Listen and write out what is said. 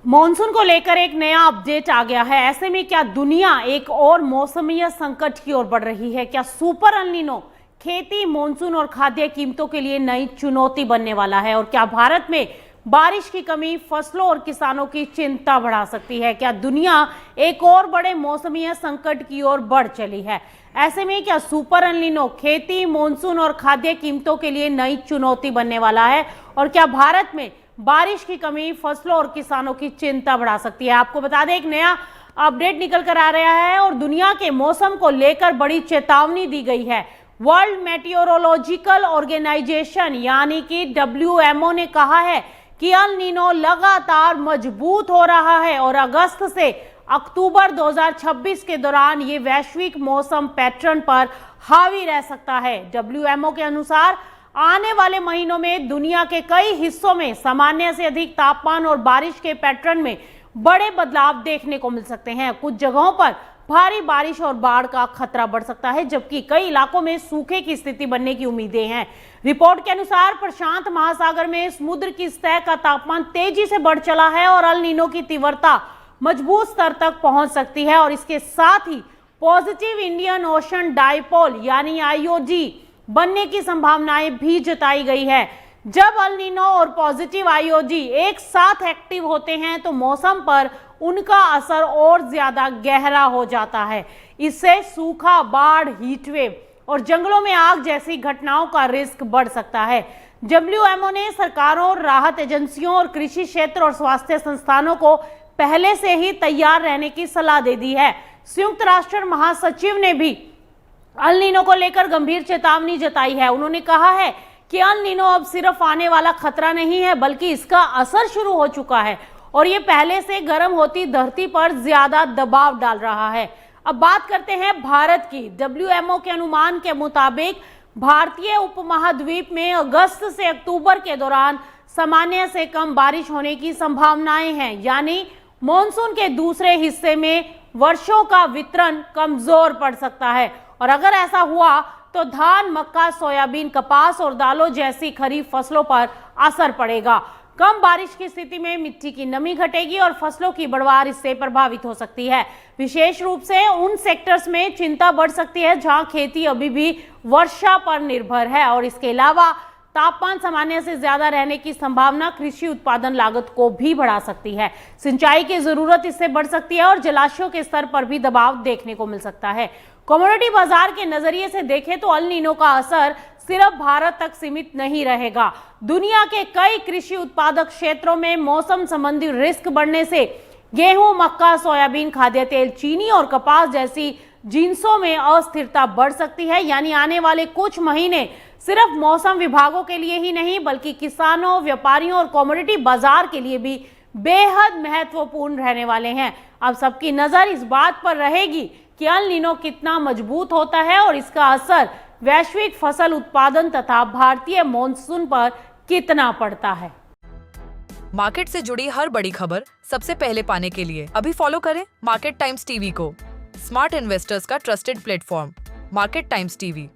Monsoon को लेकर एक नया अपडेट आ गया है। ऐसे में क्या दुनिया एक और मौसमीय संकट की ओर बढ़ रही है? क्या सुपर एल नीनो खेती, मॉनसून और खाद्य कीमतों के लिए नई चुनौती बनने वाला है? और क्या भारत में बारिश की कमी फसलों और किसानों की चिंता बढ़ा सकती है? क्या दुनिया एक और बड़े मौसमीय संकट की ओर बढ़ चली है? ऐसे में क्या सुपर एल नीनो खेती, मॉनसून और खाद्य कीमतों के लिए नई चुनौती बनने वाला है? और क्या भारत में बारिश की कमी फसलों और किसानों की चिंता बढ़ा सकती है? आपको बता दें, एक नया अपडेट निकल कर आ रहा है और दुनिया के मौसम को लेकर बड़ी चेतावनी दी गई है। वर्ल्ड मेटीओरोलॉजिकल ऑर्गेनाइजेशन यानी कि WMO ने कहा है कि एल नीनो लगातार मजबूत हो रहा है और अगस्त से अक्टूबर 2026 के दौरान ये वैश्विक मौसम पैटर्न पर हावी रह सकता है। WMO के अनुसार आने वाले महीनों में दुनिया के कई हिस्सों में सामान्य से अधिक तापमान और बारिश के पैटर्न में बड़े बदलाव देखने को मिल सकते हैं। कुछ जगहों पर भारी बारिश और बाढ़ का खतरा बढ़ सकता है, जबकि कई इलाकों में सूखे की स्थिति बनने की उम्मीदें हैं। रिपोर्ट के अनुसार प्रशांत महासागर में समुद्र की सतह का तापमान तेजी से बढ़ चला है और एल नीनो की तीव्रता मजबूत स्तर तक पहुंच सकती है। और इसके साथ ही पॉजिटिव इंडियन ओशन डाइपोल यानी IOD बनने की संभावनाएं भी जताई गई है। जब एल नीनो और पॉजिटिव IOD एक साथ एक्टिव होते हैं तो मौसम पर उनका असर और ज्यादा गहरा हो जाता है। इससे सूखा, बाढ़, हीटवेव और जंगलों में आग जैसी घटनाओं का रिस्क बढ़ सकता है। WMO ने सरकारों, राहत एजेंसियों और कृषि क्षेत्र और स्वास्थ्य संस्थानों को पहले से ही तैयार रहने की सलाह दे दी है। संयुक्त राष्ट्र महासचिव ने भी एल नीनो को लेकर गंभीर चेतावनी जताई है। उन्होंने कहा है कि एल नीनो अब सिर्फ आने वाला खतरा नहीं है, बल्कि इसका असर शुरू हो चुका है और ये पहले से गर्म होती धरती पर ज्यादा दबाव डाल रहा है। अब बात करते हैं भारत की। WMO के अनुमान के मुताबिक भारतीय उपमहाद्वीप में अगस्त से अक्टूबर के दौरान सामान्य से कम बारिश होने की संभावनाएं हैं, यानी मॉनसून के दूसरे हिस्से में वर्षों का वितरण कमजोर पड़ सकता है। और अगर ऐसा हुआ तो धान, मक्का, सोयाबीन, कपास और दालों जैसी खरीफ फसलों पर असर पड़ेगा। कम बारिश की स्थिति में मिट्टी की नमी घटेगी और फसलों की बढ़वार इससे प्रभावित हो सकती है। विशेष रूप से उन सेक्टर्स में चिंता बढ़ सकती है जहां खेती अभी भी वर्षा पर निर्भर है। और इसके अलावा तापमान सामान्य से ज्यादा रहने की संभावना कृषि उत्पादन लागत को भी बढ़ा सकती है। सिंचाई की जरूरत इससे बढ़ सकती है और जलाशयों के स्तर पर भी दबाव देखने को मिल सकता है। कमोडिटी बाजार के नजरिए से देखें तो एल नीनो का असर सिर्फ भारत तक सीमित नहीं रहेगा। दुनिया के कई कृषि उत्पादक क्षेत्रों में मौसम संबंधी रिस्क बढ़ने से गेहूं, मक्का, सोयाबीन, खाद्य तेल, चीनी और कपास जैसी जिन्सों में अस्थिरता बढ़ सकती है। यानी आने वाले कुछ महीने सिर्फ मौसम विभागों के लिए ही नहीं, बल्कि किसानों, व्यापारियों और कमोडिटी बाजार के लिए भी बेहद महत्वपूर्ण रहने वाले हैं। अब सबकी नजर इस बात पर रहेगी कि एल नीनो कितना मजबूत होता है और इसका असर वैश्विक फसल उत्पादन तथा भारतीय मॉनसून पर कितना पड़ता है। मार्केट से जुड़ी हर बड़ी खबर सबसे पहले पाने के लिए अभी फॉलो करें मार्केट टाइम्स टीवी को, स्मार्ट इन्वेस्टर्स का trusted platform market times TV.